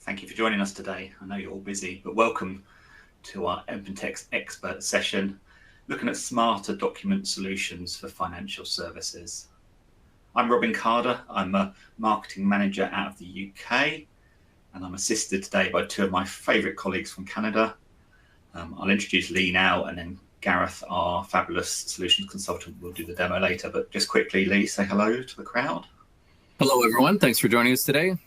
Thank you for joining us today. I know you're all busy, but welcome to our OpenText expert session, looking at smarter document solutions for financial services. I'm Robin Carder. I'm a marketing manager out of the UK, and I'm assisted today by two of my favourite colleagues from Canada. I'll introduce Lee now, and then Gareth, our fabulous solutions consultant, will do the demo later. But just quickly, Lee, say hello to the crowd. Hello, everyone. Thanks for joining us today.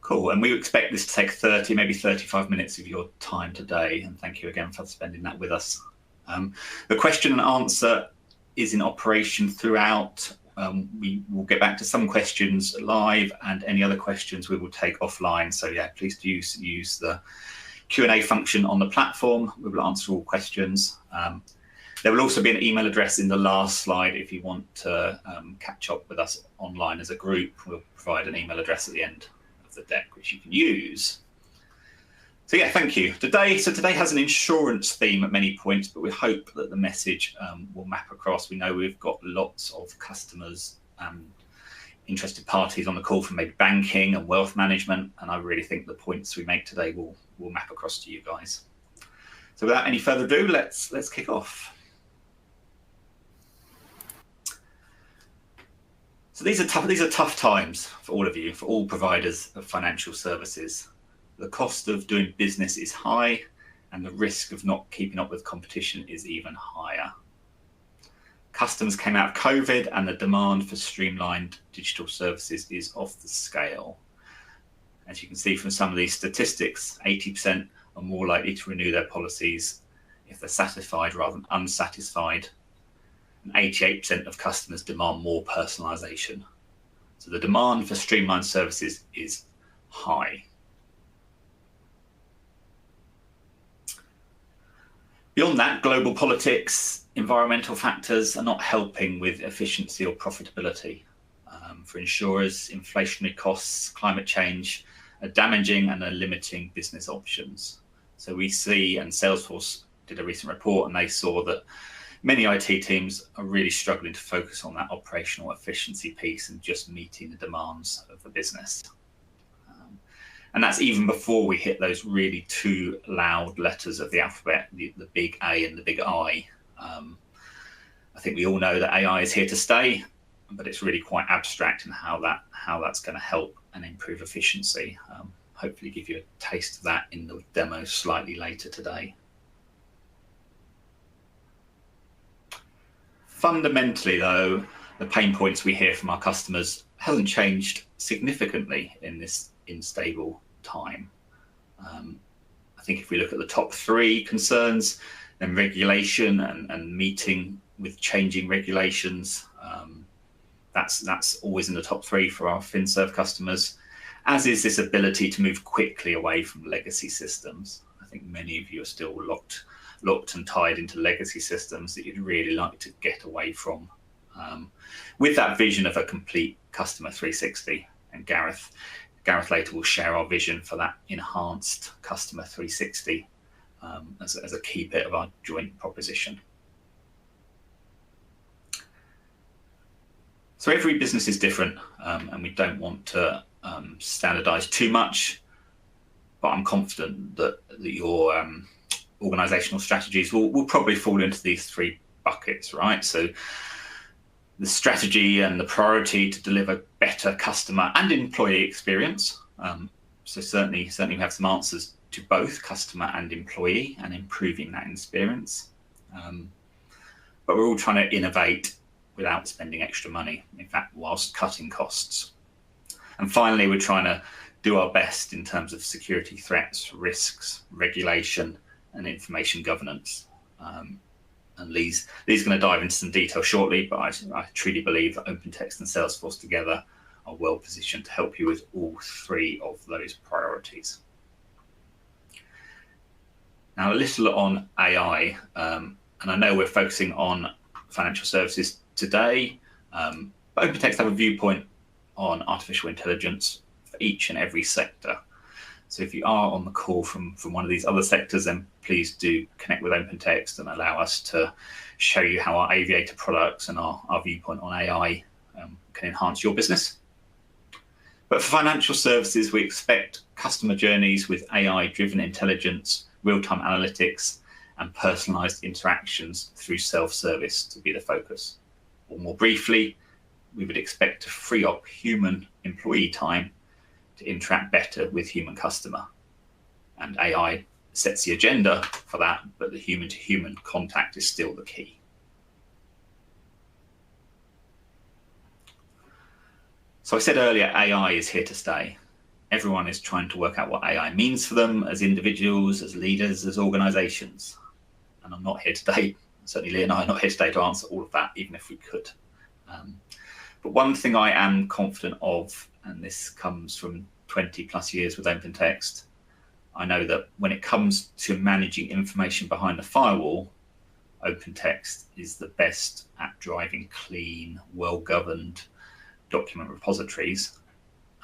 Cool, and we expect this to take 30, maybe 35 minutes of your time today, and thank you again for spending that with us. The question and answer is in operation throughout. We will get back to some questions live, and any other questions we will take offline. So yeah, please do use the Q&A function on the platform. We will answer all questions. There will also be an email address in the last slide if you want to catch up with us online as a group. We'll provide an email address at the end the deck which you can use. So yeah, thank you. Today has an insurance theme at many points, but we hope that the message will map across. We know we've got lots of customers, interested parties on the call from maybe banking and wealth management, and I really think the points we make today will map across to you guys. So without any further ado, let's kick off. So these are tough times for all of you, for all providers of financial services. The cost of doing business is high, and the risk of not keeping up with competition is even higher. Customers came out of COVID, and the demand for streamlined digital services is off the scale. As you can see from some of these statistics, 80% are more likely to renew their policies if they're satisfied rather than unsatisfied. And 88% of customers demand more personalization. So the demand for streamlined services is high. Beyond that, global politics, environmental factors are not helping with efficiency or profitability. For insurers, inflationary costs, climate change are damaging and are limiting business options. So we see, and Salesforce did a recent report, and they saw that many IT teams are really struggling to focus on that operational efficiency piece and just meeting the demands of the business. And that's even before we hit those really two loud letters of the alphabet, the big A and the big I. I think we all know that AI is here to stay, but it's really quite abstract in how that's going to help and improve efficiency. Hopefully give you a taste of that in the demo slightly later today. Fundamentally, though, the pain points we hear from our customers hasn't changed significantly in this unstable time. I think if we look at the top three concerns, then regulation and meeting with changing regulations, that's always in the top three for our FinServ customers, as is this ability to move quickly away from legacy systems. I think many of you are still locked and tied into legacy systems that you'd really like to get away from, with that vision of a complete customer 360. And Gareth later will share our vision for that enhanced customer 360 as a key bit of our joint proposition. So every business is different, and we don't want to standardize too much, but I'm confident that your organizational strategies will probably fall into these three buckets, right? So the strategy and the priority to deliver better customer and employee experience. So certainly we have some answers to both customer and employee and improving that experience. But we're all trying to innovate without spending extra money, in fact, whilst cutting costs. And finally, we're trying to do our best in terms of security threats, risks, regulation, and information governance. And Lee's going to dive into some detail shortly, but I truly believe that OpenText and Salesforce together are well positioned to help you with all three of those priorities. Now, a little on AI, and I know we're focusing on financial services today, but OpenText have a viewpoint on artificial intelligence for each and every sector. So if you are on the call from one of these other sectors, then please do connect with OpenText and allow us to show you how our Aviator products and our viewpoint on AI can enhance your business. But for financial services, we expect customer journeys with AI-driven intelligence, real-time analytics, and personalized interactions through self-service to be the focus. Or more briefly, we would expect to free up human employee time to interact better with human customer. And AI sets the agenda for that, but the human-to-human contact is still the key. So I said earlier, AI is here to stay. Everyone is trying to work out what AI means for them as individuals, as leaders, as organizations. And I'm not here today, certainly Lee and I are not here today to answer all of that, even if we could. But one thing I am confident of, and this comes from 20 plus years with OpenText, I know that when it comes to managing information behind the firewall, OpenText is the best at driving clean, well-governed document repositories.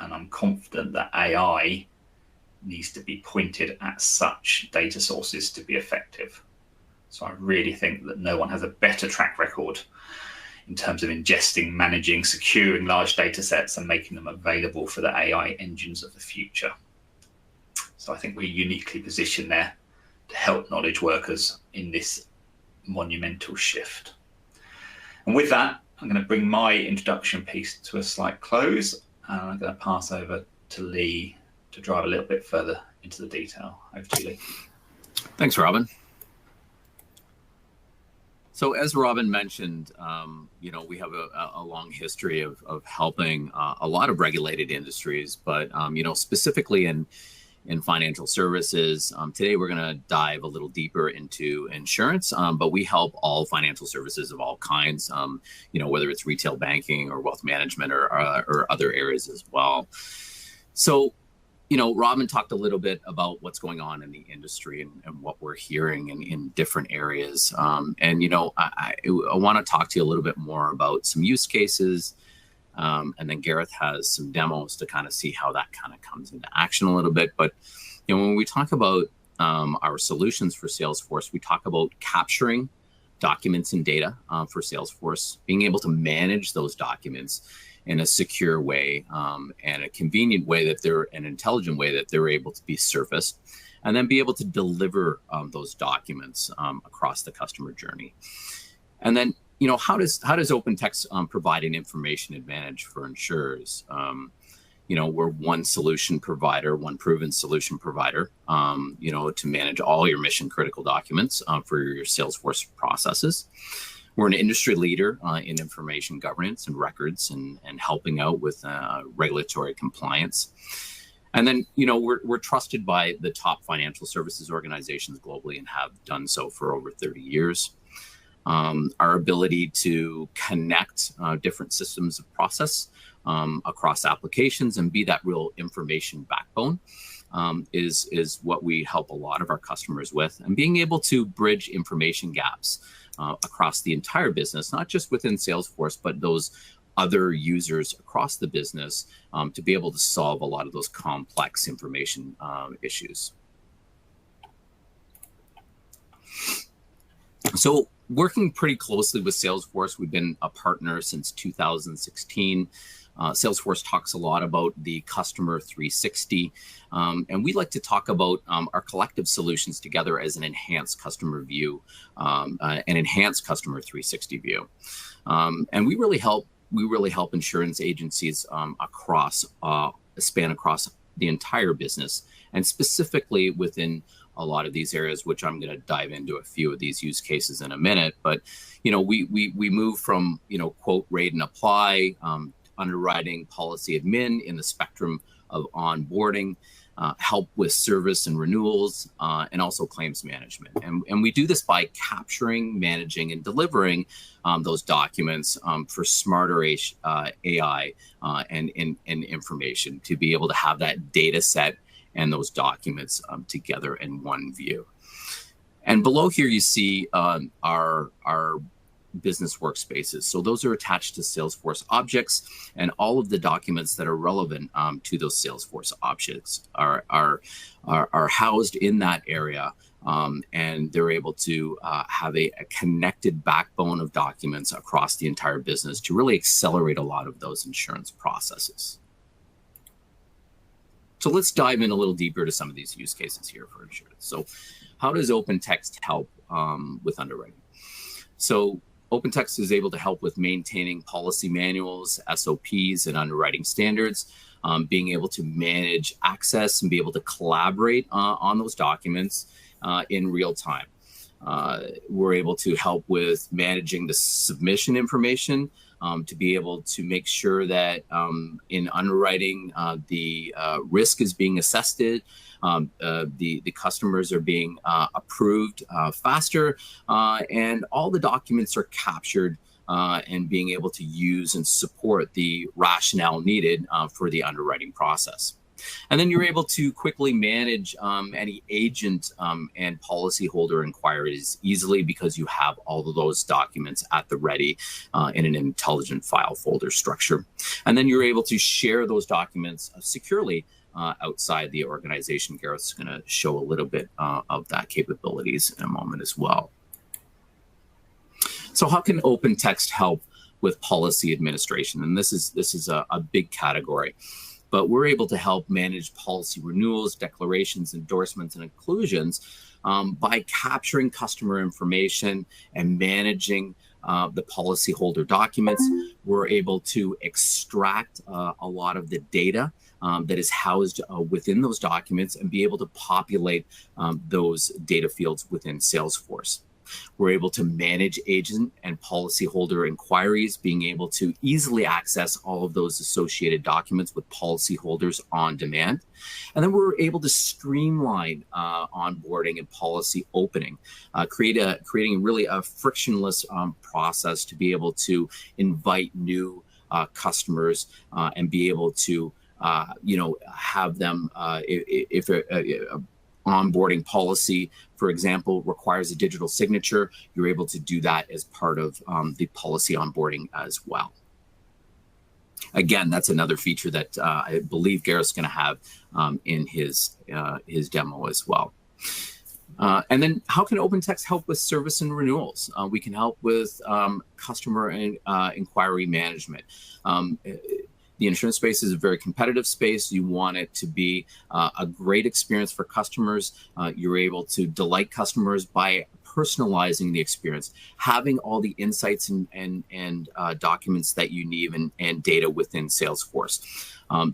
And I'm confident that AI needs to be pointed at such data sources to be effective. So I really think that no one has a better track record in terms of ingesting, managing, securing large data sets and making them available for the AI engines of the future. So I think we're uniquely positioned there to help knowledge workers in this monumental shift. And with that, I'm going to bring my introduction piece to a slight close, and I'm going to pass over to Lee to drive a little bit further into the detail. Over to you, Lee. Thanks, Robin. So as Robin mentioned, we have a long history of helping a lot of regulated industries, but specifically in financial services. Today we're going to dive a little deeper into insurance, but we help all financial services of all kinds, whether it's retail banking or wealth management or other areas as well. So Robin talked a little bit about what's going on in the industry and what we're hearing in different areas. I want to talk to you a little bit more about some use cases. And then Gareth has some demos to kind of see how that kind of comes into action a little bit. But when we talk about our solutions for Salesforce, we talk about capturing documents and data for Salesforce, being able to manage those documents in a secure way and a convenient way an intelligent way that they're able to be surfaced, and then be able to deliver those documents across the customer journey. And then, how does OpenText provide an information advantage for insurers? We're one solution provider, one proven solution provider, to manage all your mission critical documents for your Salesforce processes. We're an industry leader in information governance and records and helping out with regulatory compliance. And then, we're trusted by the top financial services organizations globally and have done so for over 30 years. Our ability to connect different systems of process across applications and be that real information backbone is what we help a lot of our customers with. And being able to bridge information gaps across the entire business, not just within Salesforce, but those other users across the business to be able to solve a lot of those complex information issues. So working pretty closely with Salesforce, we've been a partner since 2016. Salesforce talks a lot about the customer 360, and we like to talk about our collective solutions together as an enhanced customer view, an enhanced customer 360 view. And we really help insurance agencies span across the entire business, and specifically within a lot of these areas, which I'm going to dive into a few of these use cases in a minute. But we move from quote, rate and apply, underwriting, policy admin in the spectrum of onboarding, help with service and renewals, and also claims management. And we do this by capturing, managing, and delivering those documents for smarter AI and information to be able to have that data set and those documents together in one view. And below here, you see our business workspaces. So those are attached to Salesforce objects, and all of the documents that are relevant to those Salesforce objects are housed in that area, and they're able to have a connected backbone of documents across the entire business to really accelerate a lot of those insurance processes. So let's dive in a little deeper to some of these use cases here for insurance. So how does OpenText help with underwriting? So OpenText is able to help with maintaining policy manuals, SOPs, and underwriting standards, being able to manage access and be able to collaborate on those documents in real time. We're able to help with managing the submission information to be able to make sure that in underwriting, the risk is being assessed, the customers are being approved faster, and all the documents are captured and being able to use and support the rationale needed for the underwriting process. And then you're able to quickly manage any agent and policyholder inquiries easily because you have all of those documents at the ready in an intelligent file folder structure. And then you're able to share those documents securely outside the organization. Gareth's going to show a little bit of that capabilities in a moment as well. So how can OpenText help with policy administration? And this is a big category. But we're able to help manage policy renewals, declarations, endorsements, and inclusions by capturing customer information and managing the policyholder documents. We're able to extract a lot of the data that is housed within those documents and be able to populate those data fields within Salesforce. We're able to manage agent and policyholder inquiries, being able to easily access all of those associated documents with policyholders on demand. And then we're able to streamline onboarding and policy opening, creating really a frictionless process to be able to invite new customers and be able to have them if onboarding policy, for example, requires a digital signature, you're able to do that as part of the policy onboarding as well. Again, that's another feature that I believe Gareth's going to have in his demo as well. And then how can OpenText help with service and renewals? We can help with customer inquiry management. The insurance space is a very competitive space. You want it to be a great experience for customers. You're able to delight customers by personalizing the experience, having all the insights and documents that you need and data within Salesforce.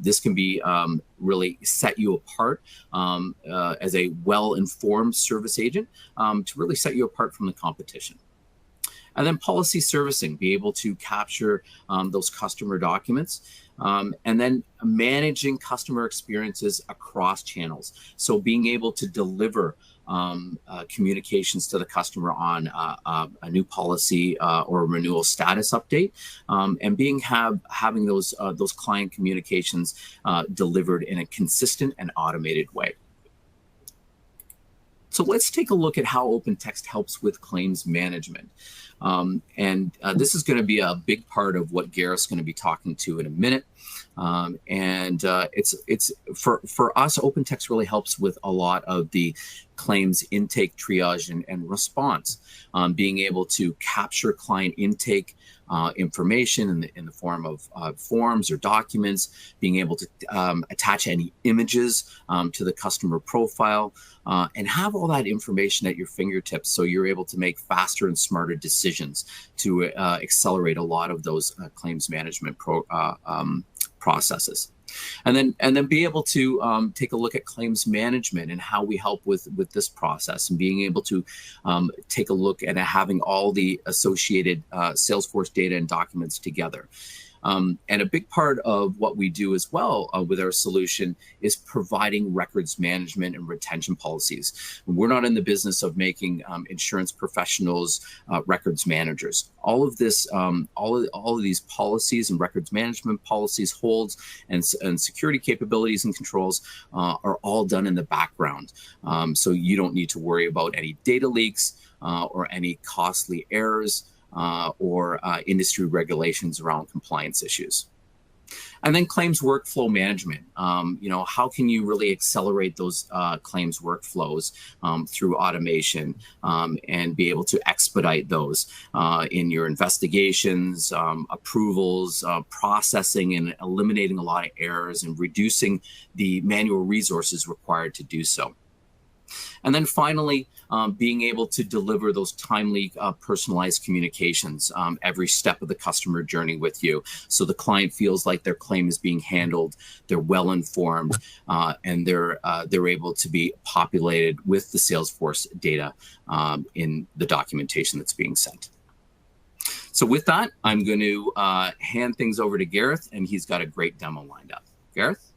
This can be really set you apart as a well-informed service agent to really set you apart from the competition. And then policy servicing, be able to capture those customer documents. And then managing customer experiences across channels. So being able to deliver communications to the customer on a new policy or a renewal status update, and having those client communications delivered in a consistent and automated way. So let's take a look at how OpenText helps with claims management. This is going to be a big part of what Gareth's going to be talking to in a minute. It's for us, OpenText really helps with a lot of the claims intake, triage, and response. Being able to capture client intake information in the form of forms or documents, being able to attach any images to the customer profile, and have all that information at your fingertips so you're able to make faster and smarter decisions to accelerate a lot of those claims management processes. And then be able to take a look at claims management and how we help with this process, and being able to take a look at having all the associated Salesforce data and documents together. And a big part of what we do as well with our solution is providing records management and retention policies. We're not in the business of making insurance professionals records managers. All of this, all of these policies and records management policies, holds, and security capabilities and controls are all done in the background. So you don't need to worry about any data leaks or any costly errors. Or industry regulations around compliance issues. And then claims workflow management. How can you really accelerate those claims workflows through automation and be able to expedite those in your investigations, approvals, processing, and eliminating a lot of errors and reducing the manual resources required to do so. And then finally, being able to deliver those timely, personalized communications every step of the customer journey with you, so the client feels like their claim is being handled, they're well informed, and they're able to be populated with the Salesforce data in the documentation that's being sent. So with that, I'm going to hand things over to Gareth, and he's got a great demo lined up. Gareth?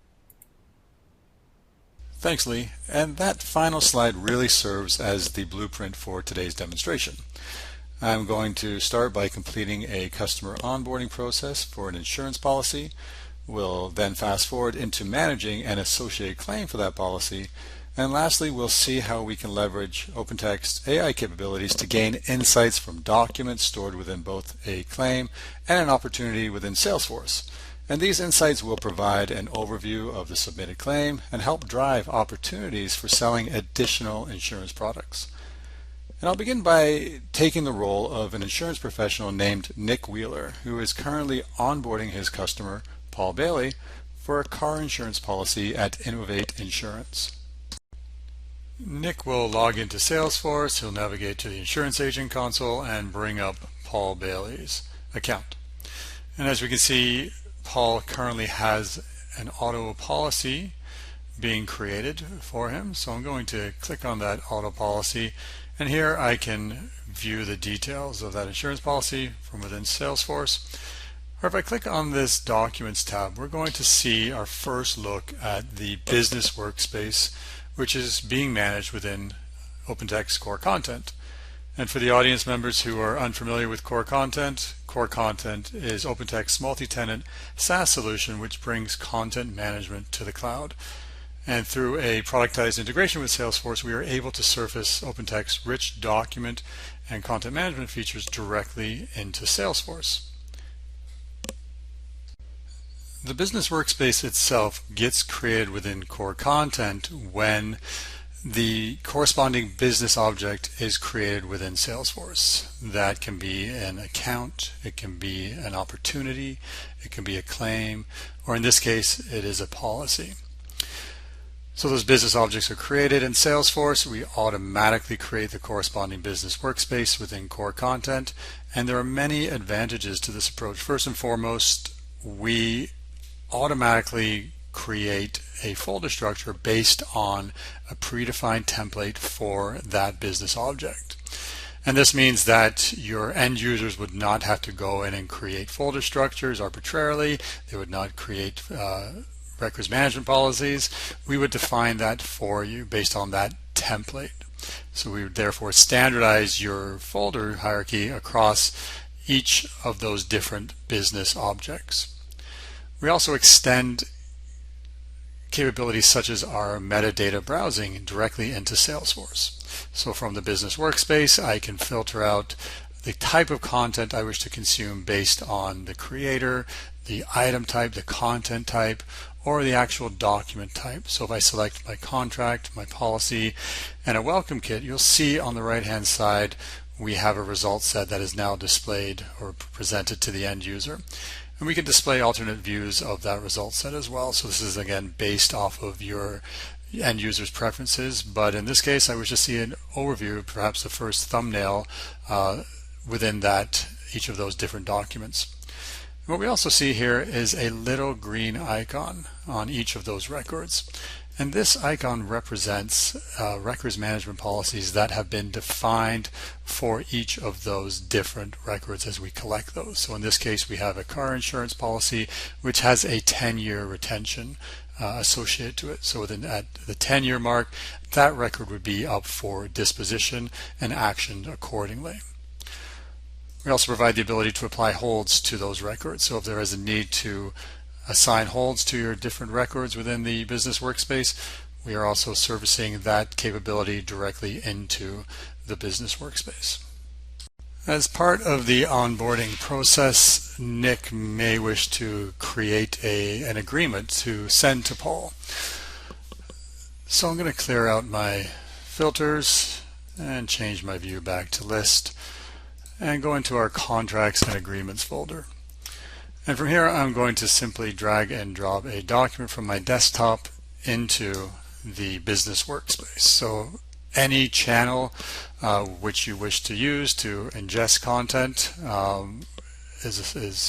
Thanks, Lee. And that final slide really serves as the blueprint for today's demonstration. I'm going to start by completing a customer onboarding process for an insurance policy. We'll then fast forward into managing an associated claim for that policy. And lastly, we'll see how we can leverage OpenText AI capabilities to gain insights from documents stored within both a claim and an opportunity within Salesforce. And these insights will provide an overview of the submitted claim and help drive opportunities for selling additional insurance products. And I'll begin by taking the role of an insurance professional named Nick Wheeler, who is currently onboarding his customer, Paul Bailey, for a car insurance policy at Innovate Insurance. Nick will log into Salesforce, he'll navigate to the insurance agent console and bring up Paul Bailey's account. And as we can see, Paul currently has an auto policy being created for him. So I'm going to click on that auto policy, and here I can view the details of that insurance policy from within Salesforce. Or if I click on this Documents tab, we're going to see our first look at the business workspace, which is being managed within OpenText Core Content. And for the audience members who are unfamiliar with Core Content is OpenText's multi-tenant SaaS solution which brings content management to the cloud. And through a productized integration with Salesforce, we are able to surface OpenText's rich document and content management features directly into Salesforce. The business workspace itself gets created within Core Content when the corresponding business object is created within Salesforce. That can be an account, it can be an opportunity, it can be a claim, or in this case, it is a policy. So those business objects are created in Salesforce. We automatically create the corresponding business workspace within Core Content, and there are many advantages to this approach. First and foremost, we automatically create a folder structure based on a predefined template for that business object. And this means that your end users would not have to go in and create folder structures arbitrarily. They would not create records management policies. We would define that for you based on that template. So we would therefore standardize your folder hierarchy across each of those different business objects. We also extend capabilities such as our metadata browsing directly into Salesforce. So from the business workspace, I can filter out the type of content I wish to consume based on the creator, the item type, the content type, or the actual document type. So if I select my contract, my policy, and a welcome kit, you'll see on the right-hand side we have a result set that is now displayed or presented to the end user. And we can display alternate views of that result set as well. So this is again based off of your end user's preferences, but in this case I wish to see an overview, perhaps the first thumbnail within each of those different documents. And what we also see here is a little green icon on each of those records. And this icon represents records management policies that have been defined for each of those different records as we collect those. So in this case, we have a car insurance policy which has a 10-year retention associated to it. So at the 10-year mark, that record would be up for disposition and actioned accordingly. We also provide the ability to apply holds to those records. So if there is a need to assign holds to your different records within the business workspace, we are also servicing that capability directly into the business workspace. As part of the onboarding process, Nick may wish to create an agreement to send to Paul. So I'm going to clear out my filters and change my view back to list and go into our contracts and agreements folder. And from here I'm going to simply drag and drop a document from my desktop into the business workspace. So any channel which you wish to use to ingest content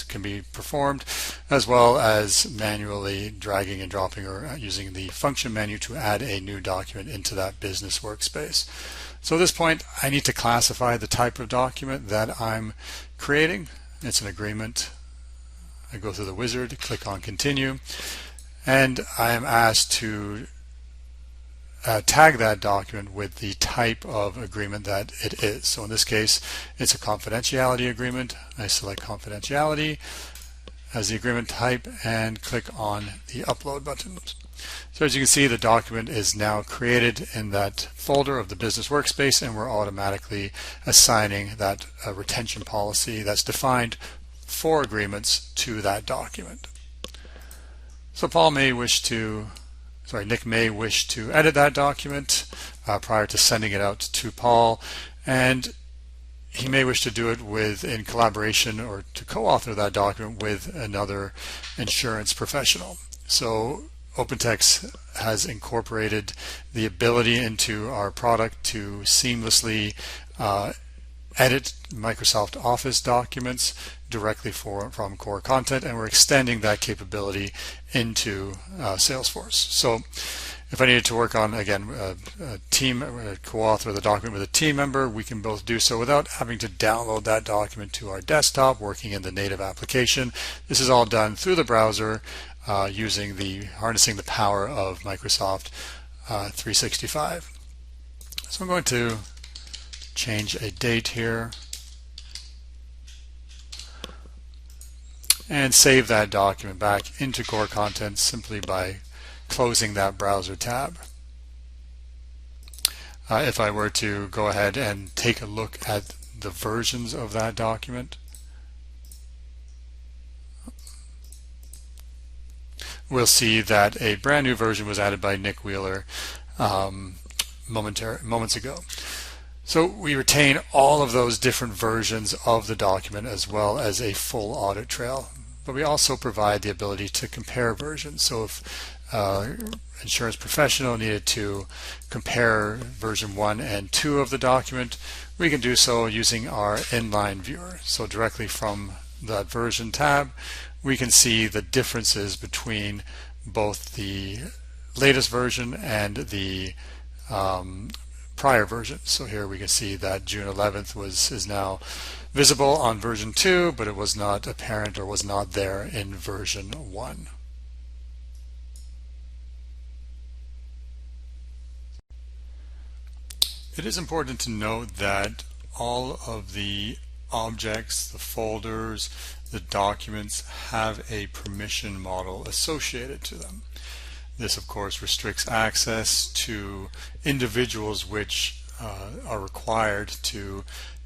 can be performed, as well as manually dragging and dropping or using the function menu to add a new document into that business workspace. So at this point I need to classify the type of document that I'm creating. It's an agreement. I go through the wizard, click on continue, and I am asked to tag that document with the type of agreement that it is. So in this case, it's a confidentiality agreement. I select confidentiality as the agreement type and click on the upload button. So as you can see, the document is now created in that folder of the business workspace, and we're automatically assigning that retention policy that's defined for agreements to that document. So Nick may wish to edit that document prior to sending it out to Paul, and he may wish to do it in collaboration or to co-author that document with another insurance professional. So OpenText has incorporated the ability into our product to seamlessly edit Microsoft Office documents directly from core content, and we're extending that capability into Salesforce. So if I needed to work on, again, co-author the document with a team member, we can both do so without having to download that document to our desktop, working in the native application. This is all done through the browser harnessing the power of Microsoft 365. So I'm going to change a date here and save that document back into core content simply by closing that browser tab. If I were to go ahead and take a look at the versions of that document, we'll see that a brand new version was added by Nick Wheeler moments ago. So we retain all of those different versions of the document as well as a full audit trail, but we also provide the ability to compare versions. So if insurance professional needed to compare version 1 and 2 of the document, we can do so using our inline viewer. So directly from that version tab, we can see the differences between both the latest version and the prior version. So here we can see that June 11th is now visible on version 2, but it was not apparent or was not there in version 1. It is important to note that all of the objects, the folders, the documents have a permission model associated to them. This, of course, restricts access to individuals which are required to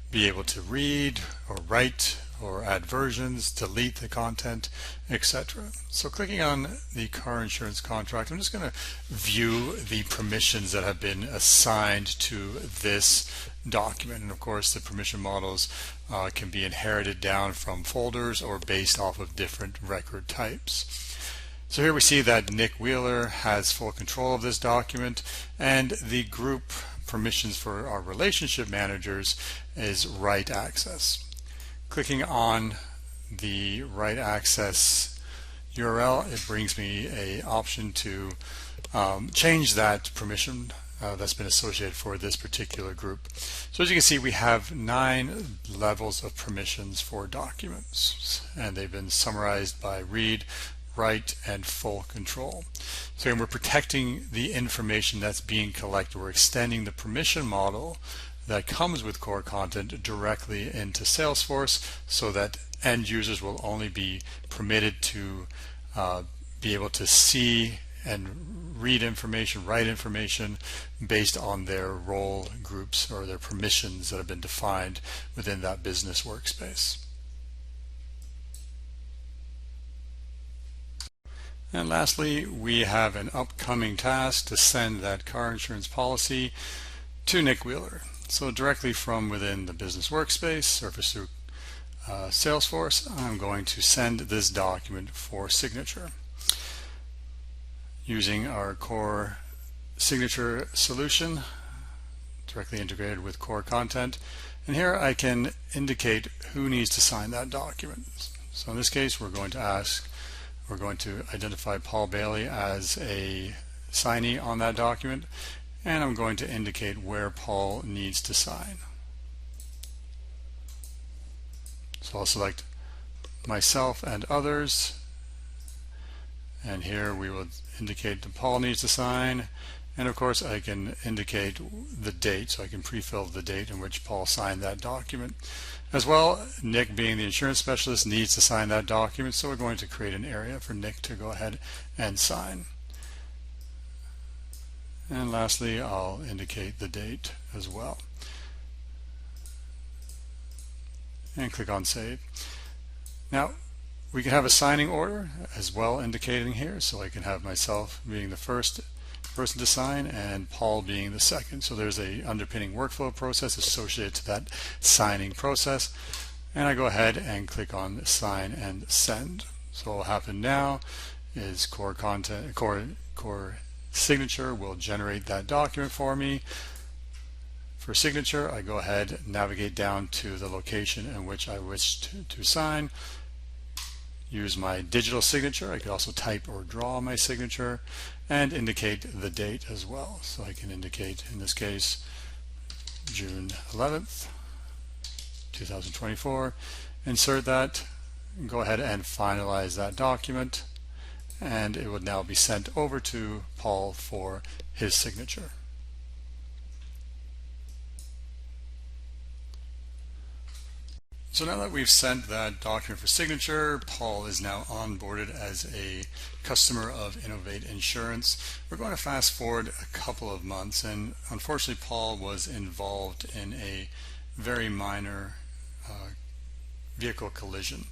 be able to read or write or add versions, delete the content, etc. So clicking on the car insurance contract, I'm just going to view the permissions that have been assigned to this document. And of course, the permission models can be inherited down from folders or based off of different record types. So here we see that Nick Wheeler has full control of this document, and the group permissions for our relationship managers is write access. Clicking on the write access URL, it brings me an option to change that permission that's been associated for this particular group. So as you can see, we have 9 levels of permissions for documents, and they've been summarized by read, write, and full control. So again, we're protecting the information that's being collected. We're extending the permission model that comes with core content directly into Salesforce so that end users will only be permitted to be able to see and read information, write information based on their role groups or their permissions that have been defined within that business workspace. And lastly, we have an upcoming task to send that car insurance policy to Nick Wheeler. So directly from within the business workspace, surface through Salesforce, I'm going to send this document for signature using our core signature solution directly integrated with core content. And here I can indicate who needs to sign that document. So in this case, we're going to identify Paul Bailey as a signee on that document, and I'm going to indicate where Paul needs to sign. So I'll select myself and others, and here we will indicate that Paul needs to sign, and of course I can indicate the date, so I can pre-fill the date in which Paul signed that document. As well, Nick, being the insurance specialist, needs to sign that document, so we're going to create an area for Nick to go ahead and sign. And lastly, I'll indicate the date as well. And click on Save. Now, we can have a signing order as well indicating here, so I can have myself being the first person to sign and Paul being the second. So there's a underpinning workflow process associated to that signing process. And I go ahead and click on Sign and Send. So what will happen now is core signature will generate that document for me. For signature, I go ahead and navigate down to the location in which I wish to sign. Use my digital signature. I could also type or draw my signature and indicate the date as well. So I can indicate, in this case, June 11th, 2024. Insert that, go ahead and finalize that document, and it would now be sent over to Paul for his signature. So now that we've sent that document for signature, Paul is now onboarded as a customer of Innovate Insurance. We're going to fast forward a couple of months, and unfortunately Paul was involved in a very minor vehicle collision.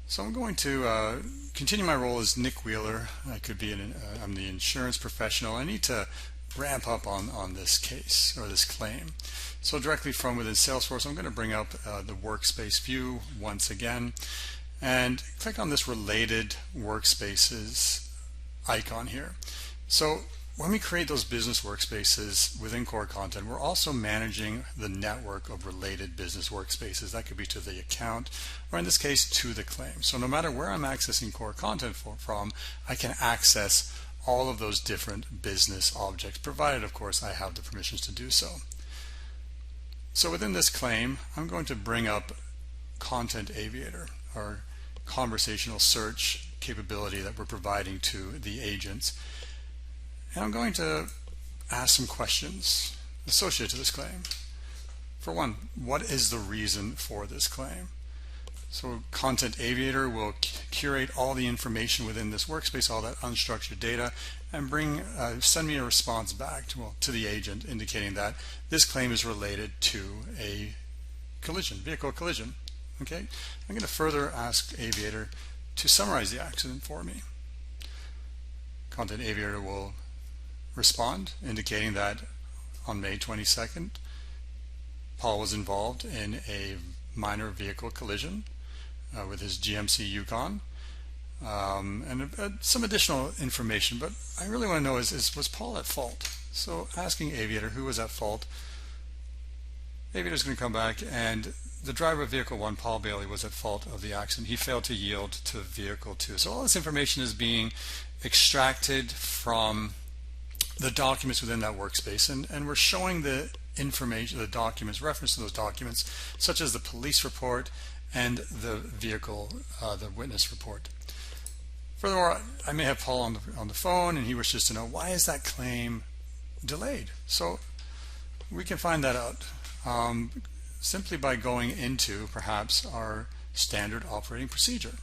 So I'm going to continue my role as Nick Wheeler. I'm the insurance professional. I need to ramp up on this case or this claim. So directly from within Salesforce, I'm going to bring up the workspace view once again and click on this related workspaces icon here. So when we create those business workspaces within core content, we're also managing the network of related business workspaces. That could be to the account, or in this case to the claim. So no matter where I'm accessing core content from, I can access all of those different business objects, provided of course I have the permissions to do so. So within this claim, I'm going to bring up Content Aviator, our conversational search capability that we're providing to the agents. And I'm going to ask some questions associated to this claim. For one, what is the reason for this claim? So Content Aviator will curate all the information within this workspace, all that unstructured data, and send me a response back to the agent indicating that this claim is related to a collision, vehicle collision. Okay, I'm going to further ask Aviator to summarize the accident for me. Content Aviator will respond indicating that on May 22nd, Paul was involved in a minor vehicle collision with his GMC Yukon. And some additional information, but I really want to know was Paul at fault? So asking Aviator who was at fault, Aviator is going to come back and the driver of vehicle 1, Paul Bailey, was at fault of the accident. He failed to yield to vehicle 2. So all this information is being extracted from the documents within that workspace, and we're showing the information, the documents, reference to those documents, such as the police report and the vehicle, the witness report. Furthermore, I may have Paul on the phone and he wishes to know, why is that claim delayed? So we can find that out simply by going into perhaps our standard operating procedure.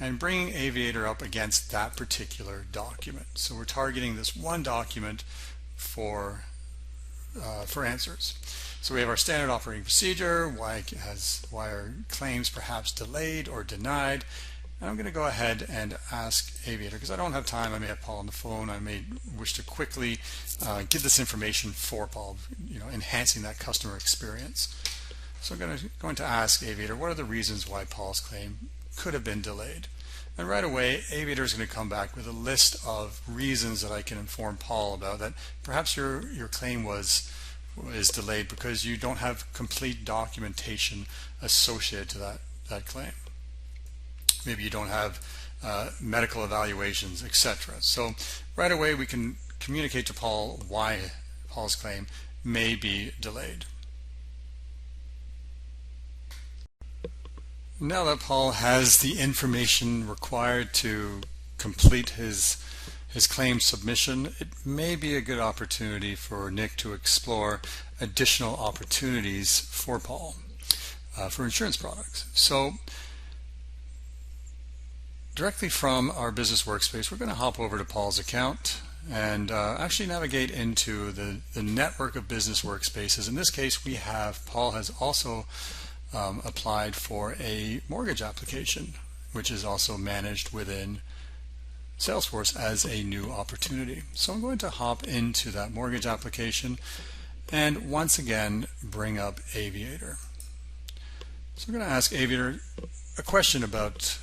and bringing Aviator up against that particular document. So we're targeting this one document for answers. So we have our standard operating procedure, why are claims perhaps delayed or denied. And I'm going to go ahead and ask Aviator, because I don't have time. I may have Paul on the phone. I may wish to quickly give this information for Paul, enhancing that customer experience. So I'm going to ask Aviator, what are the reasons why Paul's claim could have been delayed? And right away, Aviator is going to come back with a list of reasons that I can inform Paul about, that perhaps your claim is delayed because you don't have complete documentation associated to that claim. Maybe you don't have medical evaluations, etc. So right away we can communicate to Paul why Paul's claim may be delayed. Now that Paul has the information required to complete his claim submission, it may be a good opportunity for Nick to explore additional opportunities for Paul for insurance products. So directly from our business workspace, we're going to hop over to Paul's account and actually navigate into the network of business workspaces. In this case, Paul has also applied for a mortgage application, which is also managed within Salesforce as a new opportunity. So I'm going to hop into that mortgage application and once again bring up Aviator. So I'm going to ask Aviator a question about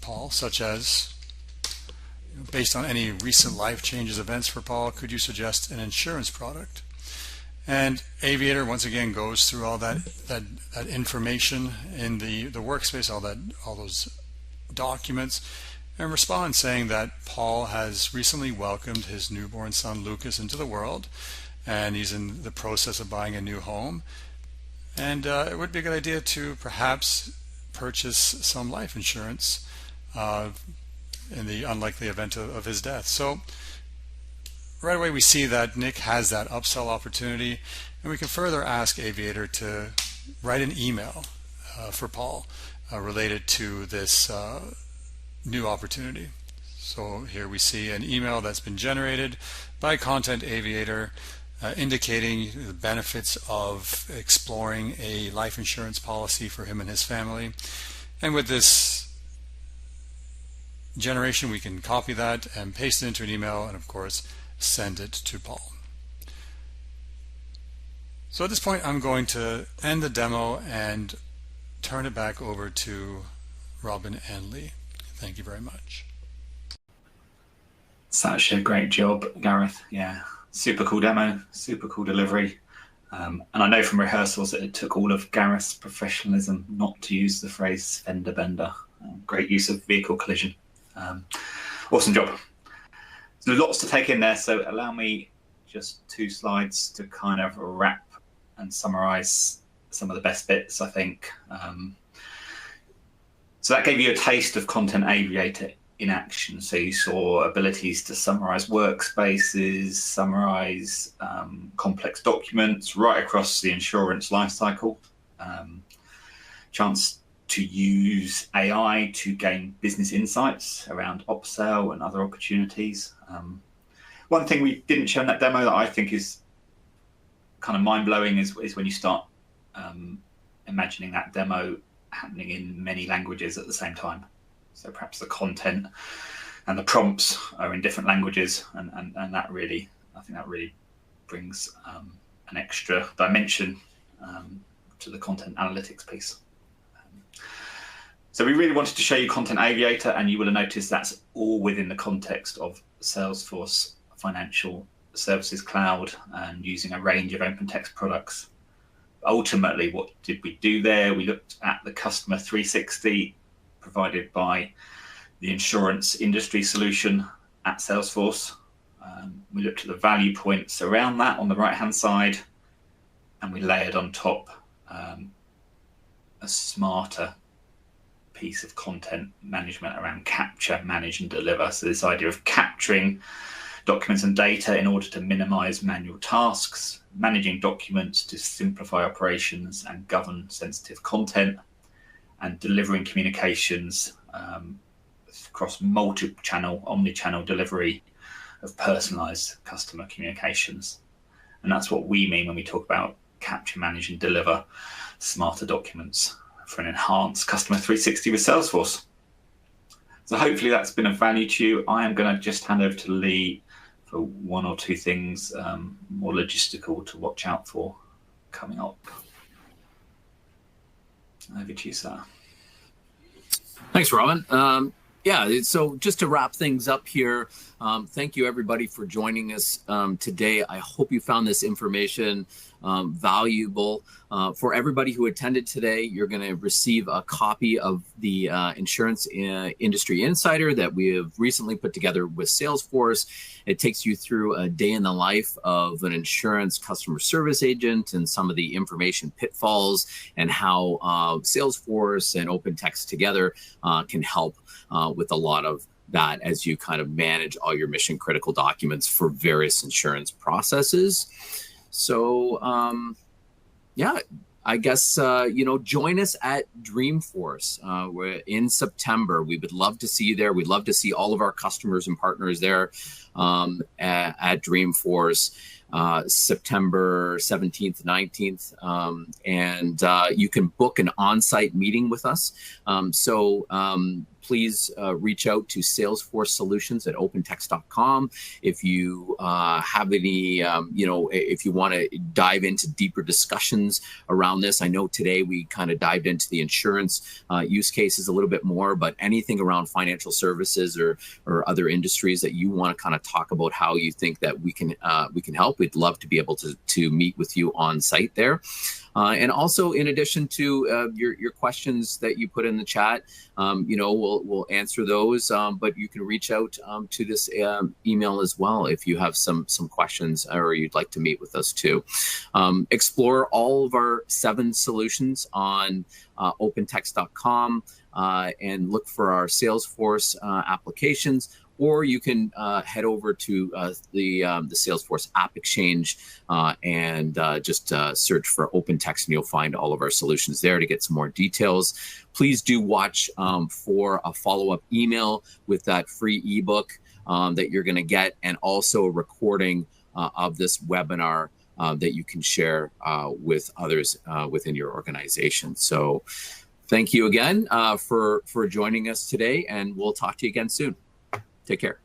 Paul, such as, based on any recent life changes, events for Paul, could you suggest an insurance product? And Aviator once again goes through all that information in the workspace, all those documents, and responds saying that Paul has recently welcomed his newborn son Lucas into the world, and he's in the process of buying a new home, and it would be a good idea to perhaps purchase some life insurance in the unlikely event of his death. So right away we see that Nick has that upsell opportunity, and we can further ask Aviator to write an email for Paul related to this new opportunity. So here we see an email that's been generated by Content Aviator indicating the benefits of exploring a life insurance policy for him and his family. And with this generation, we can copy that and paste it into an email and of course send it to Paul. So at this point I'm going to end the demo and turn it back over to Robin and Lee. Thank you very much. Such a great job, Gareth. Yeah, super cool demo, super cool delivery. And I know from rehearsals that it took all of Gareth's professionalism not to use the phrase fender bender. Great use of vehicle collision. Awesome job. So there's lots to take in there, so allow me just 2 slides to kind of wrap and summarize some of the best bits, I think. So that gave you a taste of Content Aviator in action. So you saw abilities to summarize workspaces, summarize complex documents right across the insurance lifecycle. Chance to use AI to gain business insights around upsell and other opportunities. One thing we didn't show in that demo that I think is kind of mind-blowing is when you start imagining that demo happening in many languages at the same time. So perhaps the content and the prompts are in different languages, and that really, I think that really brings an extra dimension to the content analytics piece. So we really wanted to show you Content Aviator, and you will have noticed that's all within the context of Salesforce Financial Services Cloud and using a range of OpenText products. Ultimately, what did we do there? We looked at the customer 360 provided by the insurance industry solution at Salesforce. We looked at the value points around that on the right-hand side, and we layered on top a smarter piece of content management around capture, manage, and deliver. So this idea of capturing documents and data in order to minimize manual tasks, managing documents to simplify operations and govern sensitive content, and delivering communications across multi-channel, omni-channel delivery of personalized customer communications. And that's what we mean when we talk about capture, manage, and deliver smarter documents for an enhanced customer 360 with Salesforce. So hopefully that's been of value to you. I am going to just hand over to Lee for one or two things more logistical to watch out for coming up. Over to you, sir. Thanks, Robin. So just to wrap things up here, thank you everybody for joining us today. I hope you found this information valuable. For everybody who attended today, you're going to receive a copy of the Insurance Industry Insider that we have recently put together with Salesforce. It takes you through a day in the life of an insurance customer service agent and some of the information pitfalls and how Salesforce and OpenText together can help with a lot of that as you kind of manage all your mission critical documents for various insurance processes. So, I guess, join us at Dreamforce. We're in September. We would love to see you there. We'd love to see all of our customers and partners there at Dreamforce. September 17th, 19th, and you can book an on-site meeting with us. Please reach out to Salesforce Solutions at OpenText.com. If you have any, if you want to dive into deeper discussions around this. I know today we kind of dived into the insurance use cases a little bit more, but anything around financial services or other industries that you want to kind of talk about how you think that we can help, we'd love to be able to meet with you on site there. And also, in addition to your questions that you put in the chat, we'll answer those. But you can reach out to this email as well if you have some questions or you'd like to meet with us too. Explore all of our 7 solutions on OpenText.com and look for our Salesforce applications. Or you can head over to the Salesforce App Exchange and just search for OpenText, and you'll find all of our solutions there to get some more details. Please do watch for a follow-up email with that free ebook that you're going to get, and also a recording of this webinar that you can share with others within your organization. So thank you again for joining us today, and we'll talk to you again soon. Take care.